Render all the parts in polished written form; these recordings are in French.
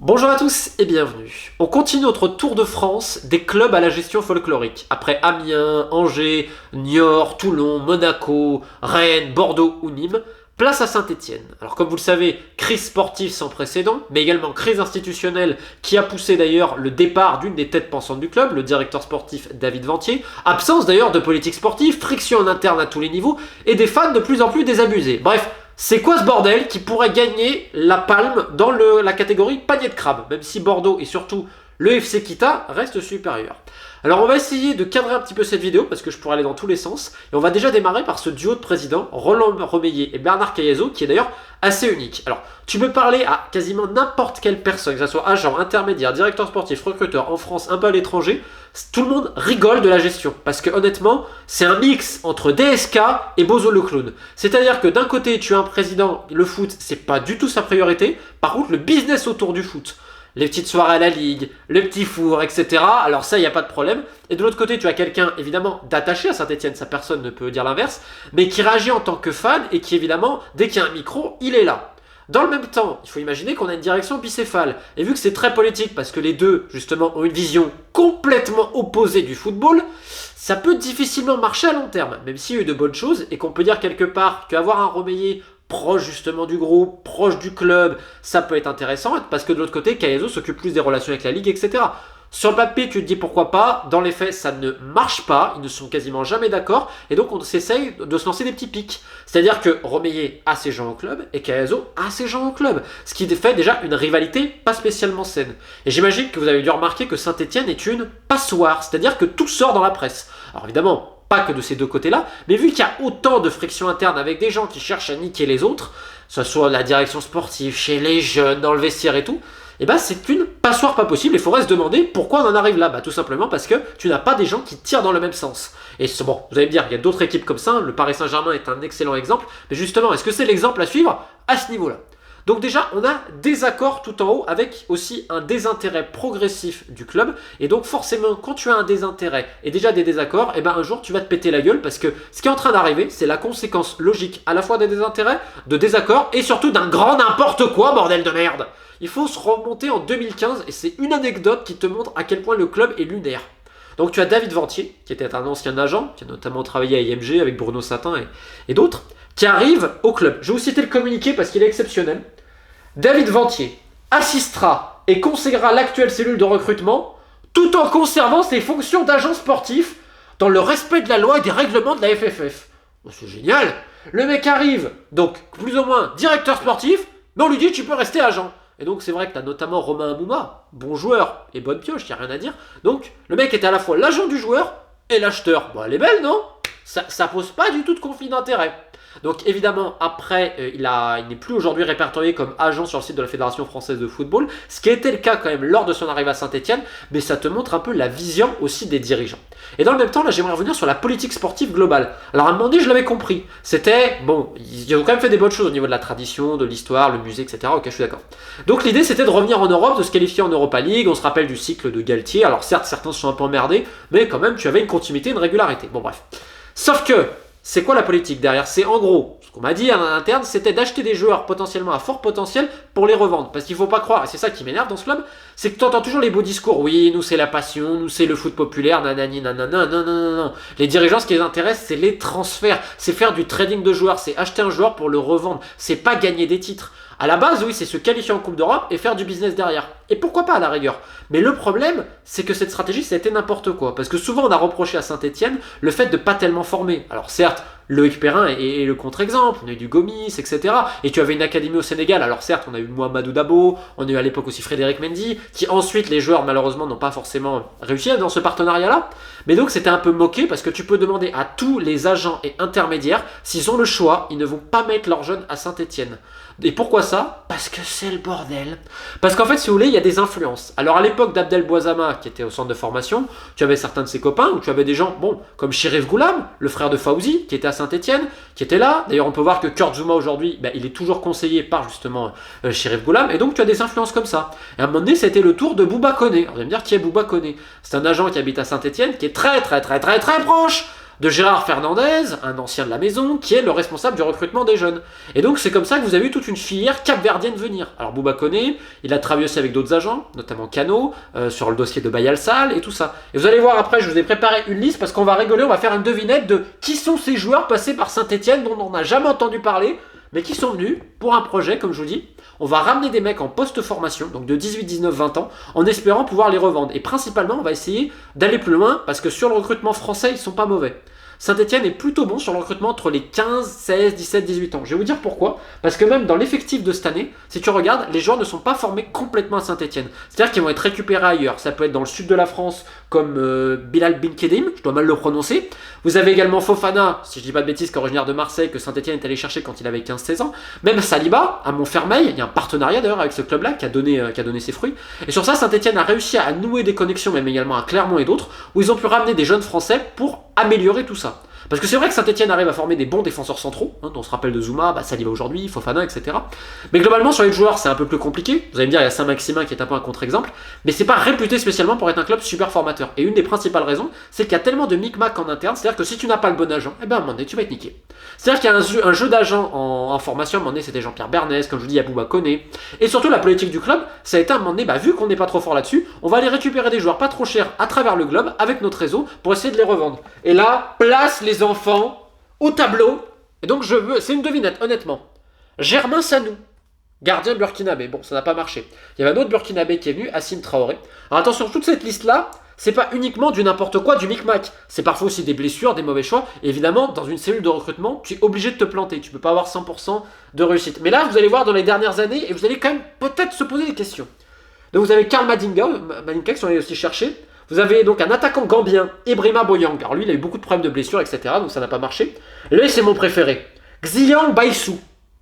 Bonjour à tous et bienvenue. On continue notre tour de France des clubs à la gestion folklorique. Après Amiens, Angers, Niort, Toulon, Monaco, Rennes, Bordeaux ou Nîmes, place à Saint-Étienne. Alors comme vous le savez, crise sportive sans précédent, mais également crise institutionnelle qui a poussé d'ailleurs le départ d'une des têtes pensantes du club, le directeur sportif David Ventier, absence d'ailleurs de politique sportive, friction en interne à tous les niveaux et des fans de plus en plus désabusés. Bref, c'est quoi ce bordel qui pourrait gagner la palme dans la catégorie panier de crabe, même si Bordeaux et surtout le FC Kita restent supérieurs. Alors on va essayer de cadrer un petit peu cette vidéo parce que je pourrais aller dans tous les sens. Et on va déjà démarrer par ce duo de présidents, Roland Romeyer et Bernard Caillasot, qui est d'ailleurs assez unique. Alors tu peux parler à quasiment n'importe quelle personne, que ce soit agent, intermédiaire, directeur sportif, recruteur en France, un peu à l'étranger, tout le monde rigole de la gestion. Parce que honnêtement, c'est un mix entre DSK et Bozo le clown. C'est-à-dire que d'un côté, tu as un président, le foot, c'est pas du tout sa priorité. Par contre, le business autour du foot, les petites soirées à la ligue, le petit four, etc. Alors ça, il n'y a pas de problème. Et de l'autre côté, tu as quelqu'un, évidemment, d'attaché à Saint-Étienne, ça personne ne peut dire l'inverse, mais qui réagit en tant que fan et qui, évidemment, dès qu'il y a un micro, il est là. Dans le même temps, il faut imaginer qu'on a une direction bicéphale. Et vu que c'est très politique, parce que les deux, justement, ont une vision complètement opposée du football, ça peut difficilement marcher à long terme, même s'il y a eu de bonnes choses, et qu'on peut dire quelque part qu'avoir un Romeyer proche justement du groupe, proche du club, ça peut être intéressant, parce que de l'autre côté, Caillasot s'occupe plus des relations avec la Ligue, etc. Sur le papier, tu te dis pourquoi pas, dans les faits, ça ne marche pas, ils ne sont quasiment jamais d'accord, et donc on s'essaye de se lancer des petits pics. C'est-à-dire que Romeyer a ses gens au club, et Caillasot a ses gens au club, ce qui fait déjà une rivalité pas spécialement saine. Et j'imagine que vous avez dû remarquer que Saint-Étienne est une passoire, c'est-à-dire que tout sort dans la presse. Alors évidemment, pas que de ces deux côtés-là, mais vu qu'il y a autant de frictions internes avec des gens qui cherchent à niquer les autres, que ce soit la direction sportive, chez les jeunes, dans le vestiaire et tout, et ben c'est une passoire pas possible. Il faudrait se demander pourquoi on en arrive là. Bah tout simplement parce que tu n'as pas des gens qui tirent dans le même sens. Et bon, vous allez me dire, il y a d'autres équipes comme ça, le Paris Saint-Germain est un excellent exemple, mais justement, est-ce que c'est l'exemple à suivre à ce niveau-là? Donc déjà, on a des accords tout en haut avec aussi un désintérêt progressif du club. Et donc forcément, quand tu as un désintérêt et déjà des désaccords, et ben un jour tu vas te péter la gueule parce que ce qui est en train d'arriver, c'est la conséquence logique à la fois des désintérêts, de désaccords et surtout d'un grand n'importe quoi, bordel de merde. Il faut se remonter en 2015 et c'est une anecdote qui te montre à quel point le club est lunaire. Donc tu as David Ventier, qui était un ancien agent, qui a notamment travaillé à IMG avec Bruno Satin et d'autres, qui arrive au club. Je vais vous citer le communiqué parce qu'il est exceptionnel. David Ventier assistera et conseillera l'actuelle cellule de recrutement tout en conservant ses fonctions d'agent sportif dans le respect de la loi et des règlements de la FFF. C'est génial. Le mec arrive, donc plus ou moins directeur sportif, mais on lui dit tu peux rester agent. Et donc c'est vrai que tu as notamment Romain Amouma, bon joueur et bonne pioche, il n'y a rien à dire. Donc le mec était à la fois l'agent du joueur et l'acheteur. Bon, elle est belle, non? Ça pose pas du tout de conflit d'intérêt. Donc évidemment, après, il n'est plus aujourd'hui répertorié comme agent sur le site de la Fédération Française de Football, ce qui était le cas quand même lors de son arrivée à Saint-Étienne, mais ça te montre un peu la vision aussi des dirigeants. Et dans le même temps, là, j'aimerais revenir sur la politique sportive globale. Alors à un moment donné, je l'avais compris. C'était, bon, ils ont quand même fait des bonnes choses au niveau de la tradition, de l'histoire, le musée, etc. Ok, je suis d'accord. Donc l'idée, c'était de revenir en Europe, de se qualifier en Europa League. On se rappelle du cycle de Galtier. Alors certes, certains se sont un peu emmerdés, mais quand même, tu avais une continuité, une régularité. Bon, bref. Sauf que, c'est quoi la politique derrière? C'est en gros, ce qu'on m'a dit à l'interne, c'était d'acheter des joueurs potentiellement à fort potentiel pour les revendre. Parce qu'il ne faut pas croire, et c'est ça qui m'énerve dans ce club, c'est que tu entends toujours les beaux discours. Oui, nous c'est la passion, nous c'est le foot populaire, nanani, nanana, non, non, non, non. Les dirigeants, ce qui les intéresse, c'est les transferts. C'est faire du trading de joueurs, c'est acheter un joueur pour le revendre. C'est pas gagner des titres. À la base, oui, c'est se qualifier en Coupe d'Europe et faire du business derrière. Et pourquoi pas à la rigueur? Mais le problème, c'est que cette stratégie, ça a été n'importe quoi. Parce que souvent, on a reproché à Saint-Étienne le fait de pas tellement former. Alors certes, Loïc Perrin est le contre-exemple, on a eu du Gomis, etc. Et tu avais une académie au Sénégal, alors certes, on a eu Mohamedou Dabo, on a eu à l'époque aussi Frédéric Mendy, qui ensuite, les joueurs, malheureusement, n'ont pas forcément réussi dans ce partenariat-là. Mais donc, c'était un peu moqué, parce que tu peux demander à tous les agents et intermédiaires, s'ils ont le choix, ils ne vont pas mettre leurs jeunes à Saint-Étienne. Et pourquoi ça? Parce que c'est le bordel. Parce qu'en fait, si vous voulez, il y a des influences. Alors à l'époque d'Abdel Bouazama, qui était au centre de formation, tu avais certains de ses copains, ou tu avais des gens, bon, comme Chérif Goulam, le frère de Fauzi, qui était à Saint-Étienne, qui était là. D'ailleurs, on peut voir que Kurt Zouma aujourd'hui, ben, il est toujours conseillé par justement Chérif Goulam, et donc tu as des influences comme ça. Et à un moment donné, c'était le tour de Bouba Koné. Alors, vous allez me dire, qui est Bouba Koné? C'est un agent qui habite à Saint-Étienne, qui est très proche de Gérard Fernandez, un ancien de la maison, qui est le responsable du recrutement des jeunes. Et donc c'est comme ça que vous avez eu toute une filière capverdienne venir. Alors Bouba Koné, il a travaillé aussi avec d'autres agents, notamment Cano, sur le dossier de Bayal Sall et tout ça. Et vous allez voir après, je vous ai préparé une liste parce qu'on va rigoler, on va faire une devinette de qui sont ces joueurs passés par Saint-Etienne dont on n'a jamais entendu parler, mais qui sont venus pour un projet, comme je vous dis. On va ramener des mecs en post-formation, donc de 18, 19, 20 ans, en espérant pouvoir les revendre. Et principalement, on va essayer d'aller plus loin, parce que sur le recrutement français, ils sont pas mauvais. Saint-Etienne est plutôt bon sur le recrutement entre les 15, 16, 17, 18 ans. Je vais vous dire pourquoi. Parce que même dans l'effectif de cette année, si tu regardes, les joueurs ne sont pas formés complètement à Saint-Etienne. C'est-à-dire qu'ils vont être récupérés ailleurs. Ça peut être dans le sud de la France, comme Bilal Benkedim, je dois mal le prononcer. Vous avez également Fofana, si je dis pas de bêtises, qui est originaire de Marseille, que Saint-Etienne est allé chercher quand il avait 15-16 ans. Même Saliba, à Montfermeil, il y a un partenariat d'ailleurs avec ce club-là qui a donné ses fruits. Et sur ça, Saint-Etienne a réussi à nouer des connexions, même également à Clermont et d'autres, où ils ont pu ramener des jeunes Français pour améliorer tout ça. Parce que c'est vrai que Saint-Etienne arrive à former des bons défenseurs centraux, on se rappelle de Zouma, Saliba aujourd'hui, Fofana, etc. Mais globalement, sur les joueurs, c'est un peu plus compliqué. Vous allez me dire, il y a Saint-Maximin qui est un peu un contre-exemple, mais c'est pas réputé spécialement pour être un club super formateur. Et une des principales raisons, c'est qu'il y a tellement de micmac en interne, c'est-à-dire que si tu n'as pas le bon agent, à un moment donné, tu vas être niqué. C'est-à-dire qu'il y a un jeu d'agents en formation, à un moment donné, c'était Jean-Pierre Bernès, comme je vous dis, il y a Bouba Koné. Et surtout, la politique du club, ça a été à un moment donné, vu qu'on n'est pas trop fort là-dessus, on va aller récupérer des joueurs pas trop chers à travers le globe, avec notre réseau, pour essayer de les revendre. Et là, place les enfants au tableau, et donc c'est une devinette, honnêtement. Germain Sanou, gardien burkinabé. Bon, ça n'a pas marché. Il y avait un autre burkinabé qui est venu, Assim Traoré. Alors attention, toute cette liste-là, c'est pas uniquement du n'importe quoi, du micmac. C'est parfois aussi des blessures, des mauvais choix. Et évidemment, dans une cellule de recrutement, tu es obligé de te planter. Tu peux pas avoir 100% de réussite. Mais là, vous allez voir dans les dernières années, et vous allez quand même peut-être se poser des questions. Donc vous avez Karl Madinga qui sont allés aussi chercher. Vous avez donc un attaquant gambien, Ebrima Boyang. Alors lui, il a eu beaucoup de problèmes de blessures, etc. Donc ça n'a pas marché. Là, c'est mon préféré. Xiang Baisu.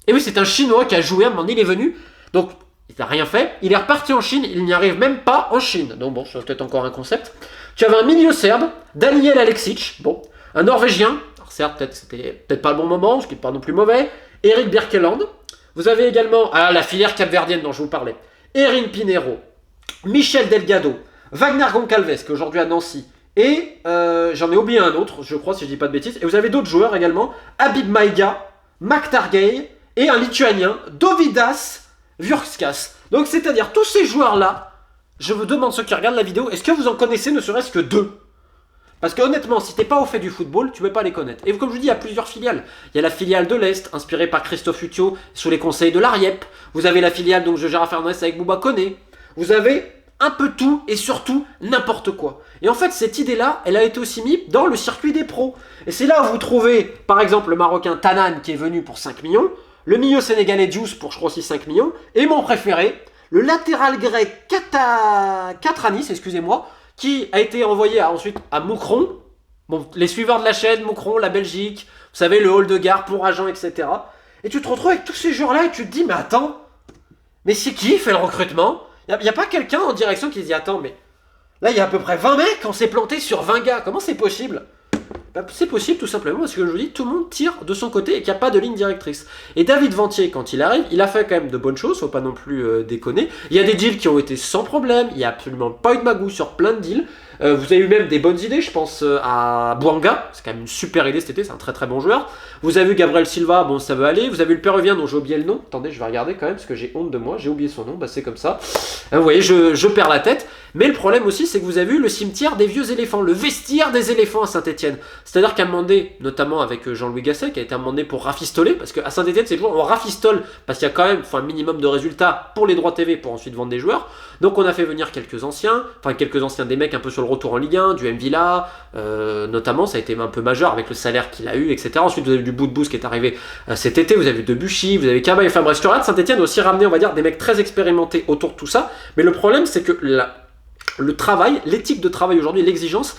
Et oui, c'est un Chinois qui a joué à un moment donné, il est venu. Donc, il n'a rien fait. Il est reparti en Chine. Il n'y arrive même pas en Chine. Donc bon, c'est peut-être encore un concept. Tu avais un milieu serbe, Daniel Aleksic. Bon, un Norvégien. Alors certes, c'était peut-être pas le bon moment, ce qui n'est pas non plus mauvais. Eric Birkeland. Vous avez également la filière capverdienne dont je vous parlais. Erin Pinheiro. Michel Delgado. Wagner Goncalves, qui est aujourd'hui à Nancy, et j'en ai oublié un autre, je crois, si je dis pas de bêtises, et vous avez d'autres joueurs également, Habib Maïga, Mac Targay, et un Lituanien, Dovydas Viurskas. Donc c'est-à-dire, tous ces joueurs-là, je vous demande ceux qui regardent la vidéo, est-ce que vous en connaissez ne serait-ce que deux? Parce que honnêtement, si t'es pas au fait du football, tu ne peux pas les connaître. Et comme je vous dis, il y a plusieurs filiales. Il y a la filiale de l'Est, inspirée par Christophe Utiot, sous les conseils de l'Ariep. Vous avez la filiale donc, de Gérard Fernandez avec Bouba Koné. Vous avez un peu tout et surtout n'importe quoi. Et en fait, cette idée-là, elle a été aussi mise dans le circuit des pros. Et c'est là où vous trouvez, par exemple, le Marocain Tanan qui est venu pour 5 millions, le milieu sénégalais Diouf pour, je crois aussi, 5 millions, et mon préféré, le latéral grec Katranis, excusez-moi, qui a été envoyé ensuite à Moucron. Bon, les suiveurs de la chaîne, Moucron, la Belgique, vous savez, le hall de gare pour agents, etc. Et tu te retrouves avec tous ces joueurs-là et tu te dis, mais attends, mais c'est qui fait le recrutement? Il n'y a pas quelqu'un en direction qui se dit, attends, mais là, il y a à peu près 20 mecs, on s'est planté sur 20 gars. Comment c'est possible? C'est possible tout simplement parce que je vous dis, tout le monde tire de son côté et qu'il n'y a pas de ligne directrice. Et David Ventier, quand il arrive, il a fait quand même de bonnes choses, faut pas non plus déconner. Il y a des deals qui ont été sans problème, il n'y a absolument pas eu de magouille sur plein de deals. Vous avez eu même des bonnes idées, je pense à Bouanga, c'est quand même une super idée cet été, c'est un très très bon joueur. Vous avez vu Gabriel Silva, bon ça veut aller. Vous avez eu le péruvien dont j'ai oublié le nom. Attendez, je vais regarder quand même parce que j'ai honte de moi, j'ai oublié son nom, bah c'est comme ça. Vous voyez, je perds la tête. Mais le problème aussi, c'est que vous avez vu le cimetière des vieux éléphants, le vestiaire des éléphants à Saint-Etienne. C'est-à-dire qu'à un moment donné, notamment avec Jean-Louis Gasset, qui a été un moment donné pour rafistoler, parce qu'à Saint-Etienne, c'est toujours on rafistole, parce qu'il y a quand même un minimum de résultats pour les droits TV pour ensuite vendre des joueurs. Donc on a fait venir quelques anciens, des mecs un peu sur le retour en Ligue 1, du Mvila, notamment, ça a été un peu majeur avec le salaire qu'il a eu, etc. Ensuite, vous avez eu du Boudbouz qui est arrivé cet été, vous avez eu Debuchy, vous avez Cabaye, enfin bref, sur Saint-Etienne a aussi ramené, on va dire, des mecs très expérimentés autour de tout ça. Mais le problème, c'est que le travail, l'éthique de travail aujourd'hui, l'exigence,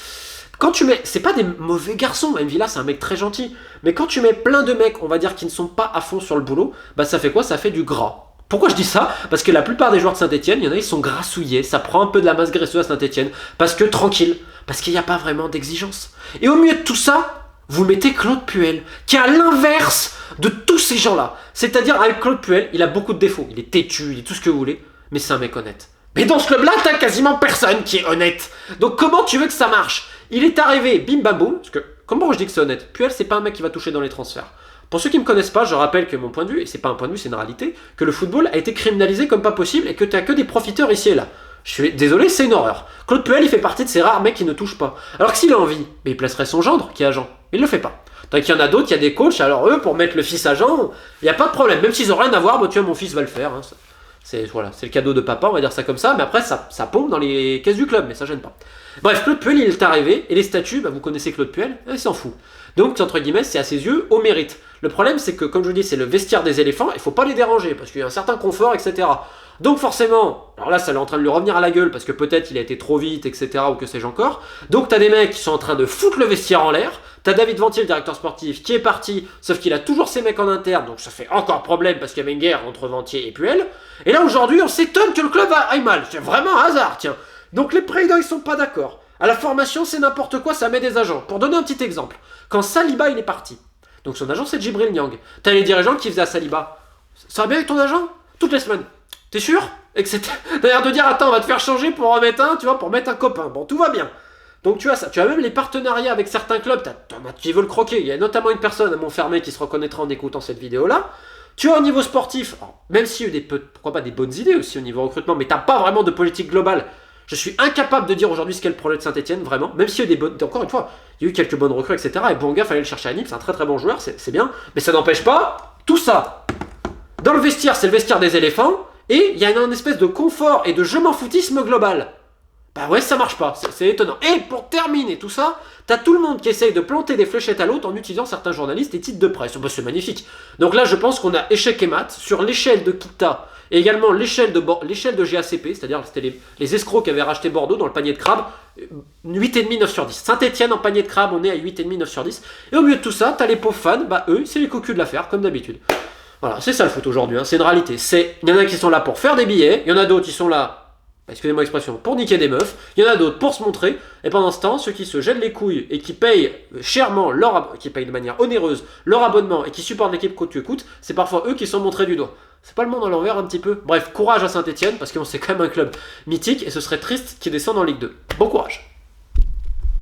quand tu mets, c'est pas des mauvais garçons, Mvila c'est un mec très gentil, mais quand tu mets plein de mecs, on va dire, qui ne sont pas à fond sur le boulot, bah ça fait quoi? Ça fait du gras. Pourquoi je dis ça? Parce que la plupart des joueurs de Saint-Etienne, il y en a, ils sont grassouillés, ça prend un peu de la masse graisseuse à Saint-Etienne, parce que tranquille, parce qu'il n'y a pas vraiment d'exigence. Et au milieu de tout ça, vous mettez Claude Puel, qui est à l'inverse de tous ces gens-là. C'est-à-dire, avec Claude Puel, il a beaucoup de défauts, il est têtu, il est tout ce que vous voulez, mais c'est un mec honnête. Mais dans ce club-là, t'as quasiment personne qui est honnête. Donc comment tu veux que ça marche? Il est arrivé, bim bam boum, parce que Comment je dis que c'est honnête? Puel, c'est pas un mec qui va toucher dans les transferts. Pour ceux qui me connaissent pas, je rappelle que mon point de vue, et c'est pas un point de vue, c'est une réalité, que le football a été criminalisé comme pas possible et que t'as que des profiteurs ici et là. Je suis désolé, c'est une horreur. Claude Puel, il fait partie de ces rares mecs qui ne touchent pas. Alors que s'il a envie, mais il placerait son gendre qui est agent. Il le fait pas. Tant qu'il y en a d'autres, il y a des coachs, alors eux, pour mettre le fils agent, il n'y a pas de problème. Même s'ils ont rien à voir, bah, tu vois, mon fils va le faire. Hein. C'est voilà, le cadeau de papa, on va dire ça comme ça, mais après, ça pompe dans les caisses du club, mais ça gêne pas. Bref, Claude Puel, il est arrivé, et les statuts, bah, vous connaissez Claude Puel, il s'en fout. Donc, entre guillemets, c'est à ses yeux au mérite. Le problème, c'est que, comme je vous dis, c'est le vestiaire des éléphants, il faut pas les déranger, parce qu'il y a un certain confort, etc. Donc forcément, alors là ça est en train de lui revenir à la gueule parce que peut-être il a été trop vite, etc. ou que sais-je encore. Donc t'as des mecs qui sont en train de foutre le vestiaire en l'air. T'as David Ventier, le directeur sportif, qui est parti, sauf qu'il a toujours ses mecs en interne, donc ça fait encore problème parce qu'il y avait une guerre entre Ventier et Puel. Et là aujourd'hui on s'étonne que le club aille mal. C'est vraiment un hasard, tiens. Donc les présidents ils sont pas d'accord. À la formation c'est n'importe quoi, ça met des agents. Pour donner un petit exemple, quand Saliba il est parti, donc son agent c'est Djibril Niang. T'as les dirigeants qui faisaient à Saliba. Ça va bien avec ton agent? Toutes les semaines. T'es sûr? Etc. D'ailleurs de dire attends on va te faire changer pour en mettre un, tu vois, pour mettre un copain. Bon tout va bien. Donc tu as ça, tu as même les partenariats avec certains clubs, t'en as qui veulent le croquer. Il y a notamment une personne à Montfermeil qui se reconnaîtra en écoutant cette vidéo-là. Tu as au niveau sportif, alors, même s'il y a eu pourquoi pas des bonnes idées aussi au niveau recrutement, mais t'as pas vraiment de politique globale. Je suis incapable de dire aujourd'hui ce qu'est le projet de Saint-Etienne, vraiment. Même s'il y a eu des bonnes, encore une fois, il y a eu quelques bonnes recrues, etc. Et Bonga, fallait le chercher à Nîmes, c'est un très très bon joueur, c'est bien. Mais ça n'empêche pas tout ça. Dans le vestiaire, c'est le vestiaire des éléphants. Et il y a une espèce de confort et de je m'en foutisme global. Bah ouais, ça marche pas, c'est étonnant. Et pour terminer tout ça, t'as tout le monde qui essaye de planter des fléchettes à l'autre en utilisant certains journalistes et titres de presse. Bah, c'est magnifique. Donc là, je pense qu'on a échec et mat sur l'échelle de Kita et également l'échelle de GACP, c'est-à-dire c'était les escrocs qui avaient racheté Bordeaux dans le panier de crabe. 8,5, 9 sur 10. Saint-Etienne en panier de crabe, on est à 8,5, 9 sur 10. Et au milieu de tout ça, t'as les pauvres fans, bah eux, c'est les cocus de l'affaire, comme d'habitude. Voilà, c'est ça le foot aujourd'hui, hein. C'est une réalité. Il y en a qui sont là pour faire des billets, il y en a d'autres qui sont là, excusez-moi l'expression, pour niquer des meufs, il y en a d'autres pour se montrer, et pendant ce temps, ceux qui se jettent les couilles et qui payent chèrement qui payent de manière onéreuse leur abonnement et qui supportent l'équipe coûte que coûte, c'est parfois eux qui sont montrés du doigt. C'est pas le monde à l'envers un petit peu? Bref, courage à Saint-Etienne, parce que c'est quand même un club mythique, et ce serait triste qu'ils descendent en Ligue 2. Bon courage!